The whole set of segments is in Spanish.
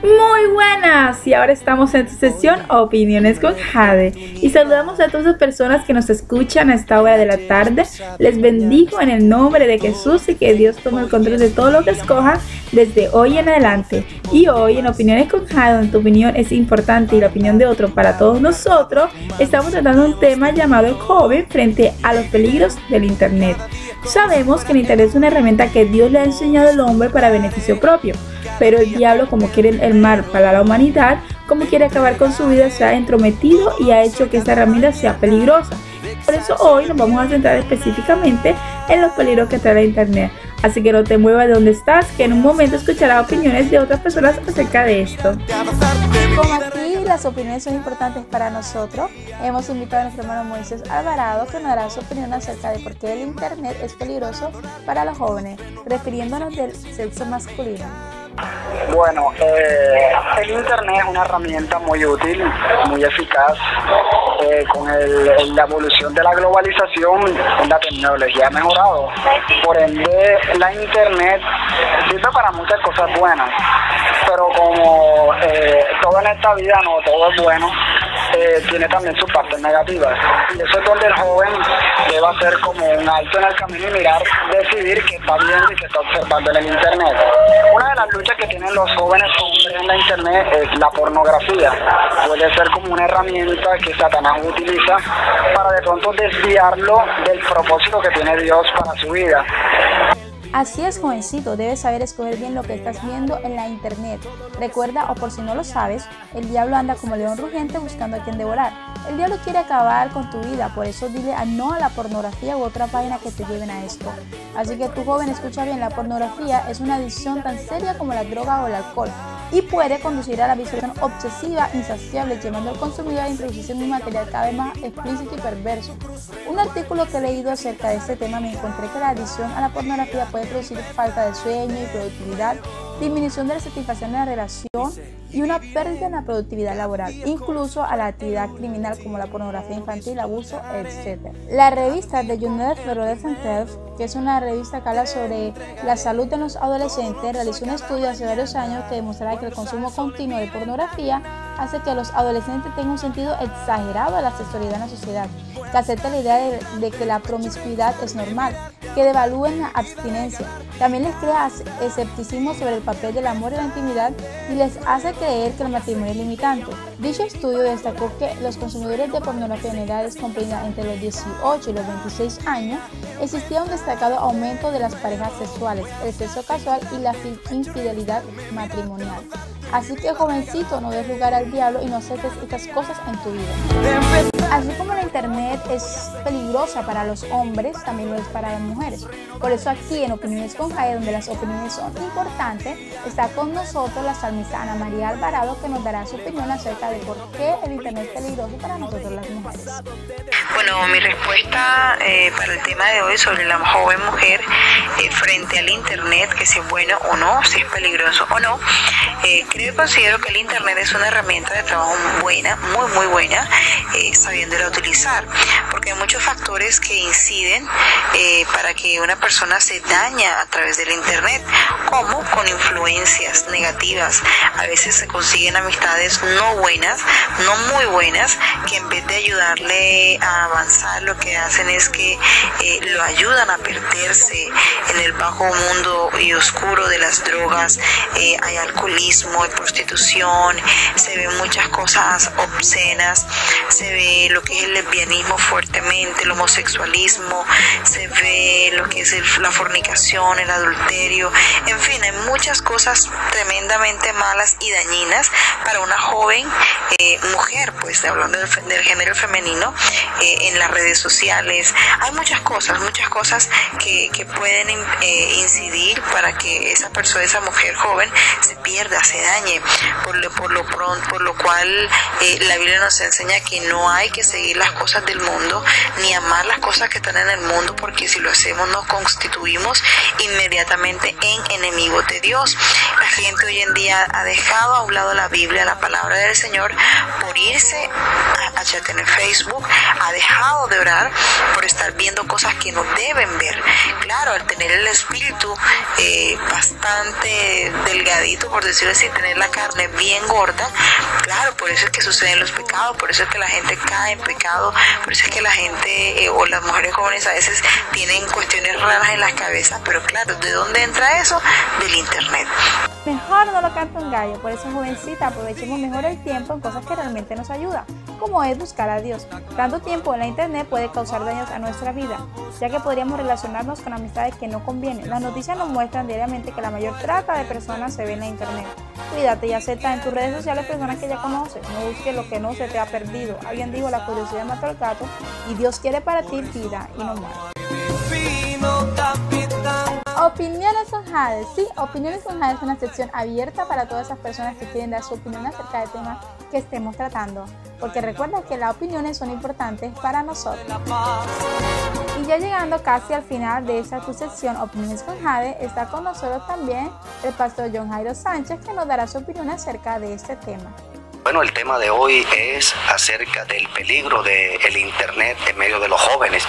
Muy buenas, y ahora estamos en tu sesión Opiniones con Jade y saludamos a todas las personas que nos escuchan a esta hora de la tarde. Les bendigo en el nombre de Jesús y que Dios tome el control de todo lo que escojan desde hoy en adelante. Y hoy en Opiniones con Jade, donde tu opinión es importante y la opinión de otro para todos nosotros, estamos tratando un tema llamado el joven frente a los peligros del internet. Sabemos que el internet es una herramienta que Dios le ha enseñado al hombre para beneficio propio, pero el diablo, como quiere el mal para la humanidad, como quiere acabar con su vida, se ha entrometido y ha hecho que esta herramienta sea peligrosa. Por eso hoy nos vamos a centrar específicamente en los peligros que trae la internet. Así que no te muevas de donde estás, que en un momento escucharás opiniones de otras personas acerca de esto. Como aquí las opiniones son importantes para nosotros, hemos invitado a nuestro hermano Moisés Alvarado, que nos dará su opinión acerca de por qué el internet es peligroso para los jóvenes, refiriéndonos del sexo masculino. Bueno, el internet es una herramienta muy útil, muy eficaz. Con la evolución de la globalización, la tecnología ha mejorado. Por ende, la internet sirve para muchas cosas buenas, pero como todo en esta vida, no todo es bueno, tiene también sus partes negativas. Y eso es donde el joven debe hacer como un alto en el camino y mirar, decidir qué está viendo y qué está observando en el internet. Una de las luchas que tienen los jóvenes hombres en la internet es la pornografía. Puede ser como una herramienta que Satanás utiliza para de pronto desviarlo del propósito que tiene Dios para su vida. Así es, jovencito, debes saber escoger bien lo que estás viendo en la internet. Recuerda, o por si no lo sabes, el diablo anda como león rugiente buscando a quien devorar. El diablo quiere acabar con tu vida, por eso dile no a la pornografía u otra página que te lleven a esto. Así que tu joven, escucha bien, la pornografía es una adicción tan seria como la droga o el alcohol y puede conducir a la visión obsesiva, insaciable, llevando al consumidor a introducirse en un material cada vez más explícito y perverso. Un artículo que he leído acerca de este tema me encontré que la adicción a la pornografía puede producir falta de sueño y productividad, disminución de la satisfacción de la relación y una pérdida en la productividad laboral, incluso a la actividad criminal como la pornografía infantil, abuso, etc. La revista The United Adolescent Health, que es una revista que habla sobre la salud de los adolescentes, realizó un estudio hace varios años que demostraba que el consumo continuo de pornografía hace que los adolescentes tengan un sentido exagerado de la sexualidad en la sociedad, que acepten la idea de que la promiscuidad es normal, que devalúen la abstinencia. También les crea escepticismo sobre el papel del amor y la intimidad y les hace creer que el matrimonio es limitante. Dicho estudio destacó que los consumidores de pornografía en edades comprendidas entre los 18 y los 26 años existía un destacado aumento de las parejas sexuales, el sexo casual y la infidelidad matrimonial. Así que, jovencito, no des lugar al diablo y no aceptes estas cosas en tu vida. Así como la internet es peligrosa para los hombres, también lo es para las mujeres. Por eso aquí en Opiniones con Jade, donde las opiniones son importantes, está con nosotros la salmista Ana María Alvarado, que nos dará su opinión acerca de por qué el internet es peligroso para nosotros las mujeres. Bueno, mi respuesta para el tema de hoy sobre la joven mujer frente al internet, que si es bueno o no, si es peligroso o no, creo y considero que el internet es una herramienta de trabajo buena, muy buena, sabiéndola utilizar, porque hay muchos factores que inciden para que una persona se daña a través del internet, como con influencias negativas. A veces se consiguen amistades no buenas, no muy buenas, que en vez de ayudarle a avanzar, lo que hacen es que lo ayudan a perderse en el bajo mundo y oscuro de las drogas. Hay alcoholismo, hay prostitución, se ven muchas cosas obscenas, se ve lo que es el lesbianismo fuertemente, el homosexualismo, se ve lo que es la fornicación, el adulterio, en fin, hay muchas cosas tremendamente malas y dañinas para una joven mujer, pues hablando del género femenino, en las redes sociales. Hay muchas cosas que pueden incidir para que esa persona, esa mujer joven, se pierda, se dañe, por lo cual la Biblia nos enseña que no hay que que seguir las cosas del mundo ni amar las cosas que están en el mundo, porque si lo hacemos nos constituimos inmediatamente en enemigos de Dios. La gente hoy en día ha dejado a un lado la Biblia, la palabra del Señor, por irse a chatear en Facebook, ha dejado de orar por estar viendo cosas que no deben ver. Claro, al tener el espíritu bastante delgadito, por decirlo así, tener la carne bien gorda, claro, por eso es que suceden los pecados, por eso es que la gente cae en pecado, por eso es que la gente o las mujeres jóvenes a veces tienen cuestiones raras en las cabezas. Pero claro, ¿de dónde entra eso? Del internet. Mejor no lo canta un gallo, por eso, jovencita, aprovechemos mejor el tiempo en cosas que realmente nos ayudan, como es buscar a Dios. Tanto tiempo en la internet puede causar daños a nuestra vida, ya que podríamos relacionarnos con amistades que no convienen. Las noticias nos muestran diariamente que la mayor trata de personas se ve en la internet. Cuídate y acepta en tus redes sociales personas que ya conoces. No busques lo que no se te ha perdido. Alguien dijo: la curiosidad mata al gato, y Dios quiere para ti vida y no muerte. Opiniones con Jade. Sí, Opiniones con Jade es una sección abierta para todas esas personas que quieren dar su opinión acerca del tema que estemos tratando, porque recuerda que las opiniones son importantes para nosotros. Y ya llegando casi al final de esta tu sección Opiniones con Jade, está con nosotros también el pastor John Jairo Sánchez, que nos dará su opinión acerca de este tema. Bueno, el tema de hoy es acerca del peligro del internet en medio de los jóvenes.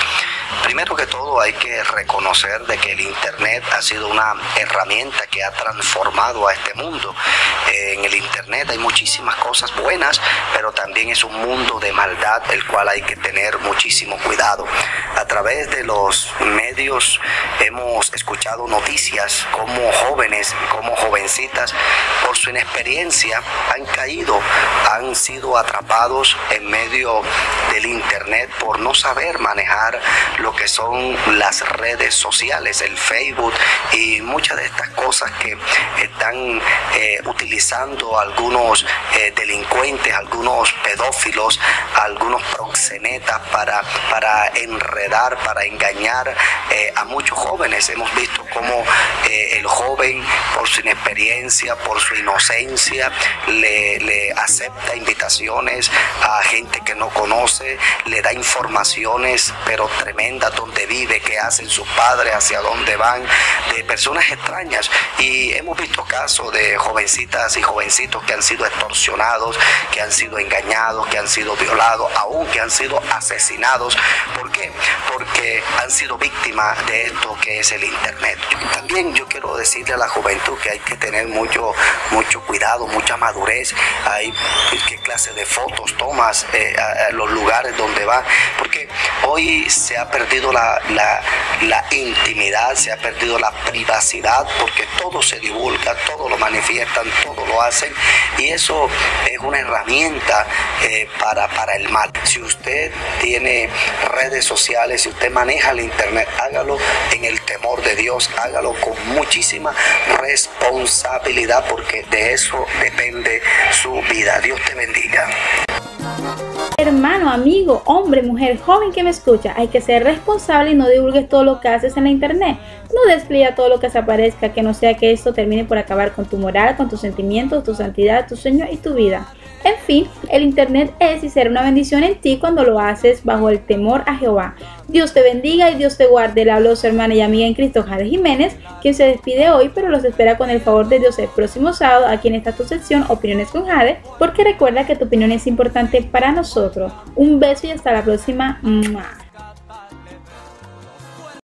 Primero que todo, hay que reconocer de que el internet ha sido una herramienta que ha transformado a este mundo. En el internet hay muchísimas cosas buenas, pero también es un mundo de maldad, el cual hay que tener muchísimo cuidado. A través de los medios hemos escuchado noticias como jóvenes, como jovencitas, por su inexperiencia han caído, han sido atrapados en medio del internet por no saber manejar lo que son las redes sociales, el Facebook y muchas de estas cosas que están utilizando algunos delincuentes, algunos pedófilos, algunos proxenetas para enredar, para engañar a muchos jóvenes. Hemos visto cómo el joven, por su inexperiencia, por su inocencia, le acepta invitaciones a gente que no conoce, le da informaciones pero tremendas, donde vive, qué hacen sus padres, hacia dónde van, de personas extrañas. Y hemos visto casos de jovencitas y jovencitos que han sido extorsionados, que han sido engañados, que han sido violados, aún que han sido asesinados. ¿Por qué? Porque han sido víctimas de esto que es el internet. También yo quiero decirle a la juventud que hay que tener mucho cuidado, mucha madurez. Hay qué clase de fotos tomas a los lugares donde va, porque hoy se ha perdido la intimidad, se ha perdido la privacidad, porque todo se divulga, todo lo manifiestan, todo lo hacen, y eso es una herramienta para el mal. Si usted tiene redes sociales, si usted maneja el internet, hágalo en el temor de Dios, hágalo con muchísima responsabilidad, porque de eso depende su vida. Dios te bendiga. Hermano, amigo, hombre, mujer, joven que me escucha, hay que ser responsable y no divulgues todo lo que haces en la internet. No despliega todo lo que se aparezca, que no sea que esto termine por acabar con tu moral, con tus sentimientos, tu santidad, tu sueño y tu vida. En fin, el internet es y será una bendición en ti cuando lo haces bajo el temor a Jehová. Dios te bendiga y Dios te guarde. Le habló su hermana y amiga en Cristo, Jade Jiménez, quien se despide hoy, pero los espera con el favor de Dios el próximo sábado aquí en esta tu sección Opiniones con Jade, porque recuerda que tu opinión es importante para nosotros. Un beso y hasta la próxima.